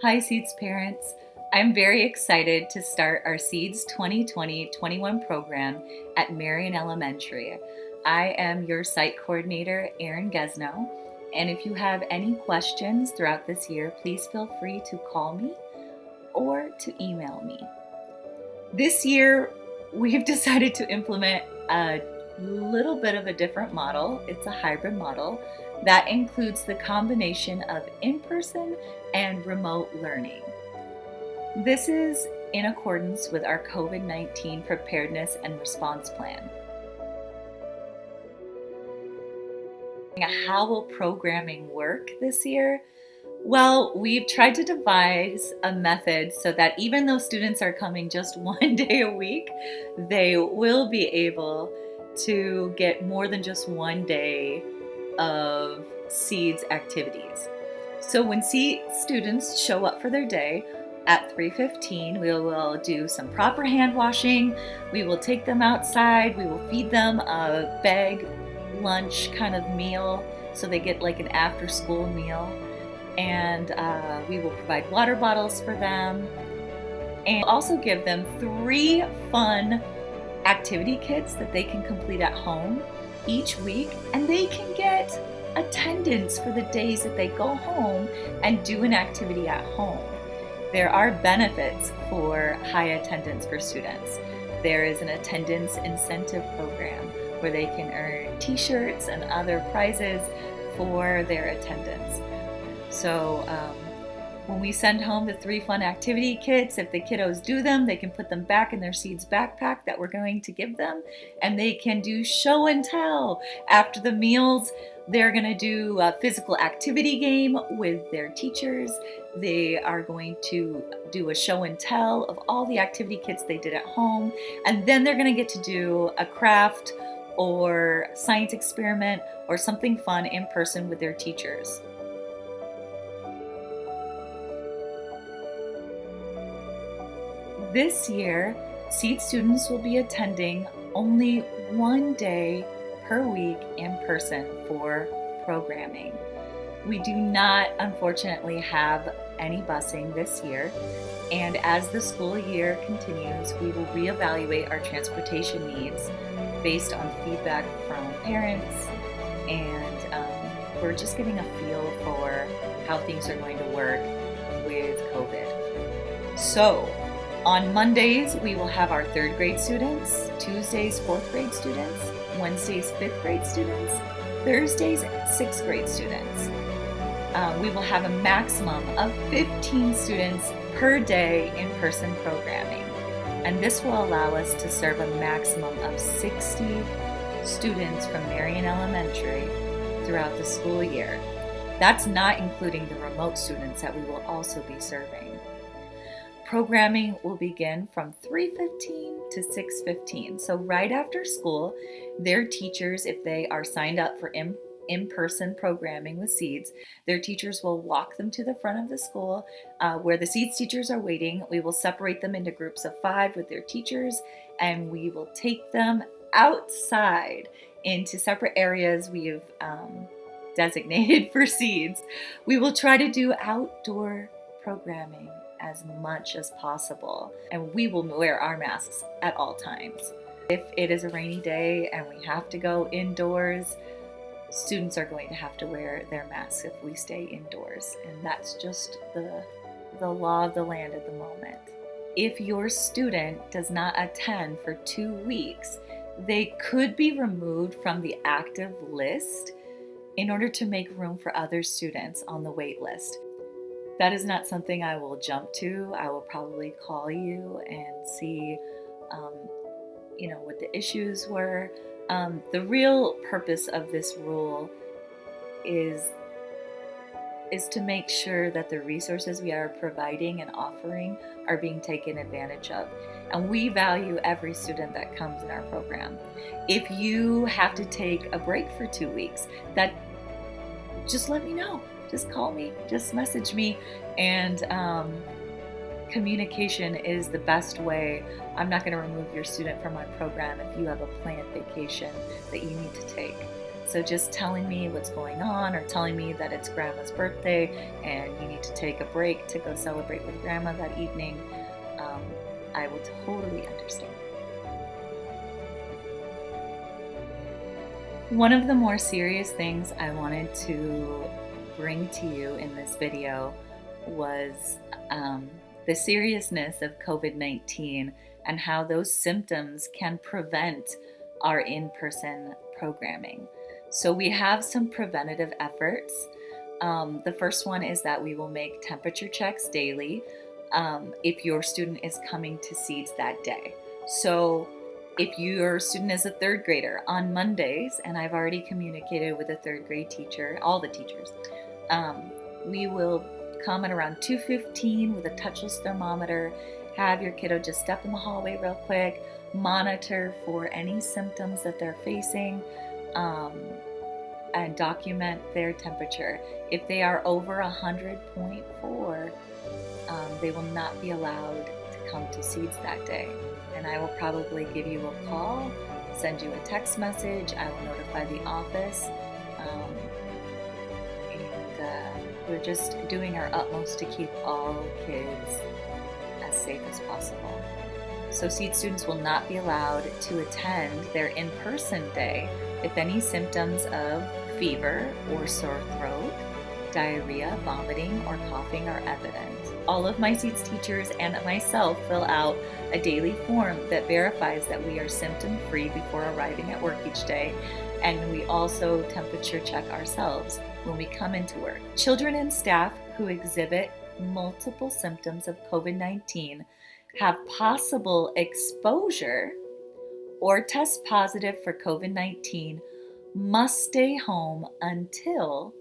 Hi, Seeds parents. I'm very excited to start our Seeds 2020-21 program at Marion Elementary. I am your site coordinator, Erin Gesno, and if you have any questions throughout this year, please feel free to call me or to email me. This year, we've decided to implement a little bit of a different model. It's a hybrid model that includes the combination of in-person and remote learning. This is in accordance with our COVID-19 preparedness and response plan. How will programming work this year? Well, we've tried to devise a method so that even though students are coming just one day a week, they will be able to get more than just one day of Seeds activities. So when students show up for their day at 3:15, we will do some proper hand washing. We will take them outside. We will feed them a bag lunch kind of meal so they get like an after school meal. And we will provide water bottles for them and also give them 3 fun activity kits that they can complete at home each week, and they can get attendance for the days that they go home and do an activity at home. There are benefits for high attendance for students. There is an attendance incentive program where they can earn t-shirts and other prizes for their attendance. So when we send home the 3 fun activity kits, if the kiddos do them, they can put them back in their Seeds backpack that we're going to give them, and they can do show and tell. After the meals, they're going to do a physical activity game with their teachers. They are going to do a show and tell of all the activity kits they did at home, and then they're going to get to do a craft or science experiment or something fun in person with their teachers. This year, Seed students will be attending only one day per week in person for programming. We do not, unfortunately, have any busing this year, and as the school year continues, we will reevaluate our transportation needs based on feedback from parents, and we're just getting a feel for how things are going to work with COVID. So, on Mondays, we will have our 3rd grade students, Tuesdays, 4th grade students, Wednesdays, 5th grade students, Thursdays, 6th grade students. We will have a maximum of 15 students per day in person programming, and this will allow us to serve a maximum of 60 students from Marion Elementary throughout the school year. That's not including the remote students that we will also be serving. Programming will begin from 3:15 to 6:15. So right after school, their teachers, if they are signed up for in-person programming with Seeds, their teachers will walk them to the front of the school where the Seeds teachers are waiting. We will separate them into groups of 5 with their teachers, and we will take them outside into separate areas we've designated for Seeds. We will try to do outdoor programming as much as possible, and we will wear our masks at all times. If it is a rainy day and we have to go indoors, students are going to have to wear their masks if we stay indoors, and that's just the law of the land at the moment. If your student does not attend for 2 weeks, they could be removed from the active list in order to make room for other students on the wait list. That is not something I will jump to. I will probably call you and see, what the issues were. The real purpose of this rule is to make sure that the resources we are providing and offering are being taken advantage of. And we value every student that comes in our program. If you have to take a break for 2 weeks, just let me know. Just call me, just message me, and communication is the best way. I'm not going to remove your student from my program if you have a planned vacation that you need to take. So just telling me what's going on or telling me that it's grandma's birthday and you need to take a break to go celebrate with grandma that evening, I will totally understand. One of the more serious things I wanted to bring to you in this video was the seriousness of COVID-19 and how those symptoms can prevent our in-person programming. So we have some preventative efforts. The first one is that we will make temperature checks daily if your student is coming to Seeds that day. So if your student is a third grader on Mondays, and I've already communicated with a third grade teacher, all the teachers, we will come at around 2:15 with a touchless thermometer, have your kiddo just step in the hallway real quick, monitor for any symptoms that they're facing, and document their temperature. If they are over 100.4, they will not be allowed to come to Seeds that day. And I will probably give you a call, send you a text message, I will notify the office, and we're just doing our utmost to keep all kids as safe as possible. So Seed students will not be allowed to attend their in-person day if any symptoms of fever or sore throat, diarrhea, vomiting, or coughing are evident. All of my Seeds teachers and myself fill out a daily form that verifies that we are symptom-free before arriving at work each day, and we also temperature check ourselves when we come into work. Children and staff who exhibit multiple symptoms of COVID-19 have possible exposure or test positive for COVID-19 must stay home until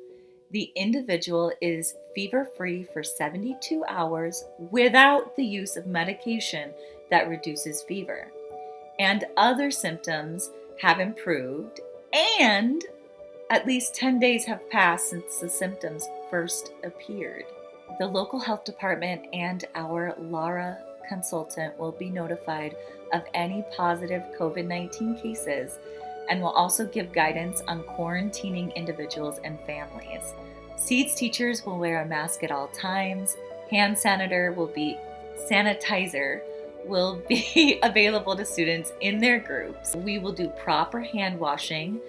the individual is fever-free for 72 hours without the use of medication that reduces fever, and other symptoms have improved, and at least 10 days have passed since the symptoms first appeared. The local health department and our LARA consultant will be notified of any positive COVID-19 cases and will also give guidance on quarantining individuals and families. Seeds teachers will wear a mask at all times. Hand sanitizer will be available to students in their groups. We will do proper hand washing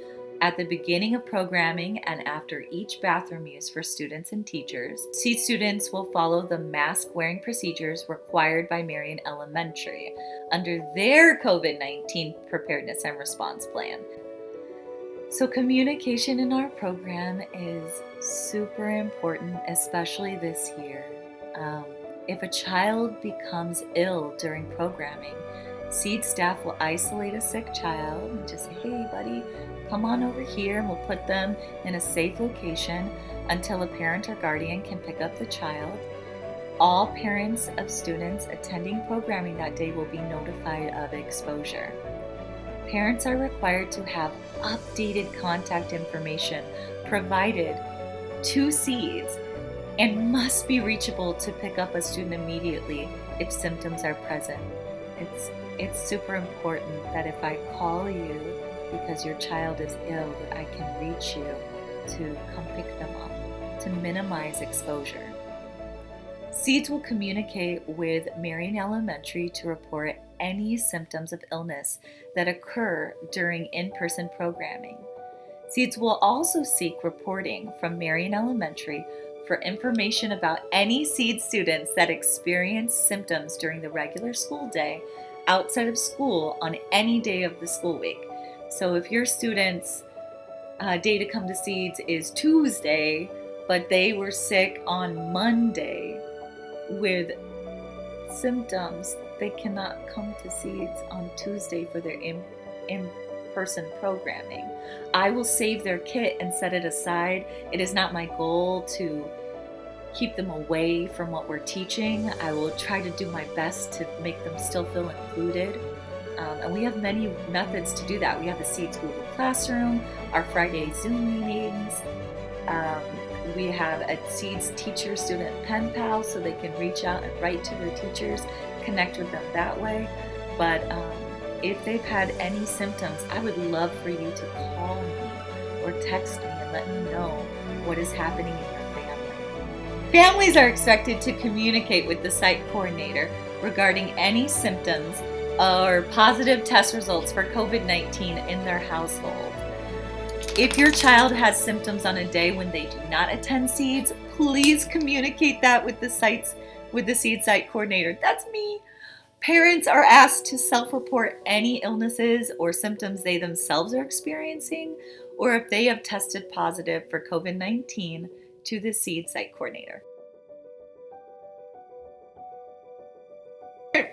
at the beginning of programming and after each bathroom use for students and teachers. Seed students will follow the mask wearing procedures required by Marion Elementary under their COVID-19 preparedness and response plan. So communication in our program is super important, especially this year. If a child becomes ill during programming, Seed staff will isolate a sick child and just say, hey buddy, come on over here, and we'll put them in a safe location until a parent or guardian can pick up the child. All parents of students attending programming that day will be notified of exposure. Parents are required to have updated contact information provided to Seeds and must be reachable to pick up a student immediately if symptoms are present. It's super important that if I call you because your child is ill, that I can reach you to come pick them up, to minimize exposure. Seeds will communicate with Marion Elementary to report any symptoms of illness that occur during in-person programming. Seeds will also seek reporting from Marion Elementary for information about any Seed students that experience symptoms during the regular school day outside of school on any day of the school week. So if your student's day to come to Seeds is Tuesday, but they were sick on Monday with symptoms, they cannot come to Seeds on Tuesday for their in-person programming. I will save their kit and set it aside. It is not my goal to keep them away from what we're teaching. I will try to do my best to make them still feel included. And we have many methods to do that. We have the Seeds Google Classroom, our Friday Zoom meetings. We have a Seeds teacher-student pen pal so they can reach out and write to their teachers, connect with them that way. But if they've had any symptoms, I would love for you to call me or or text me and let me know what is happening in your family. Families are expected to communicate with the site coordinator regarding any symptoms or positive test results for COVID-19 in their household. If your child has symptoms on a day when they do not attend SEEDS, please communicate that with the SEED site coordinator. That's me. Parents are asked to self-report any illnesses or symptoms they themselves are experiencing, or if they have tested positive for COVID-19 to the SEED site coordinator.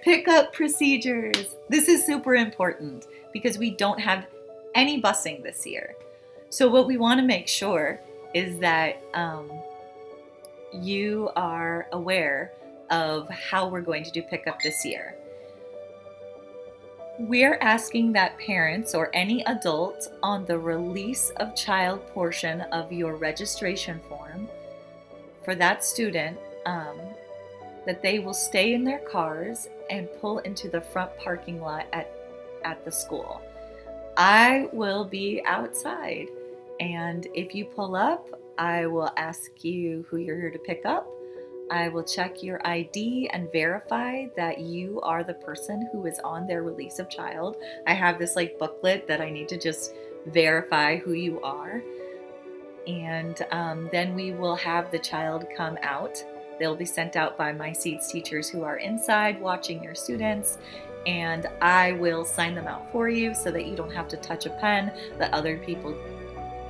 Pickup procedures. This is super important because we don't have any busing this year. So what we want to make sure is that you are aware of how we're going to do pickup this year. We're asking that parents or any adult on the release of child portion of your registration form for that student that they will stay in their cars and pull into the front parking lot at the school. I will be outside, and if you pull up, I will ask you who you're here to pick up. I will check your ID and verify that you are the person who is on their release of child. I have this booklet that I need to just verify who you are. And then we will have the child come out. They'll be sent out by my SEEDS teachers who are inside watching your students, and I will sign them out for you so that you don't have to touch a pen that other people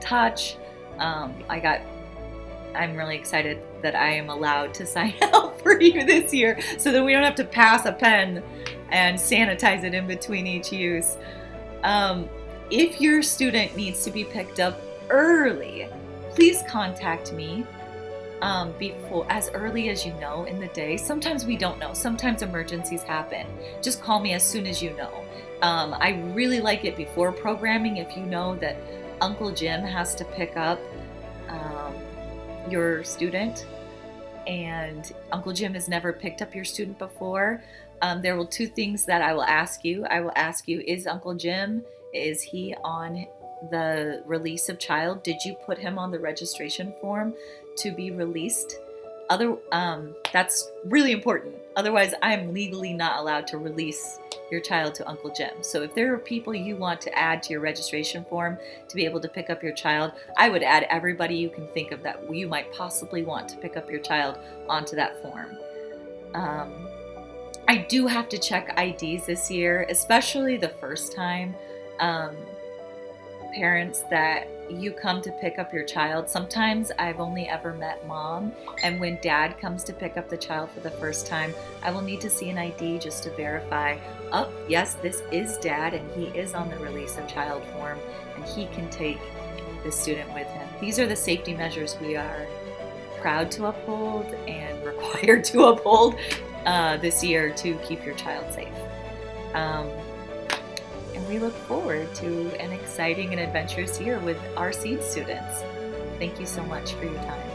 touch. I'm really excited that I am allowed to sign out for you this year so that we don't have to pass a pen and sanitize it in between each use. If your student needs to be picked up early, please contact me as early as you know in the day. Sometimes we don't know. Sometimes emergencies happen. Just call me as soon as you know. I really like it before programming. If you know that Uncle Jim has to pick up your student and Uncle Jim has never picked up your student before, there will two things that I will ask you. I will ask you, is Uncle Jim, is he on the release of child? Did you put him on the registration form to be released? That's really important. Otherwise, I'm legally not allowed to release your child to Uncle Jim. So if there are people you want to add to your registration form to be able to pick up your child, I would add everybody you can think of that you might possibly want to pick up your child onto that form. I do have to check IDs this year, especially the first time. Parents that you come to pick up your child. Sometimes I've only ever met mom, and when dad comes to pick up the child for the first time, I will need to see an ID just to verify, yes, this is dad and he is on the release of child form and he can take the student with him. These are the safety measures we are proud to uphold and required to uphold this year to keep your child safe. And we look forward to an exciting and adventurous year with our SEED students. Thank you so much for your time.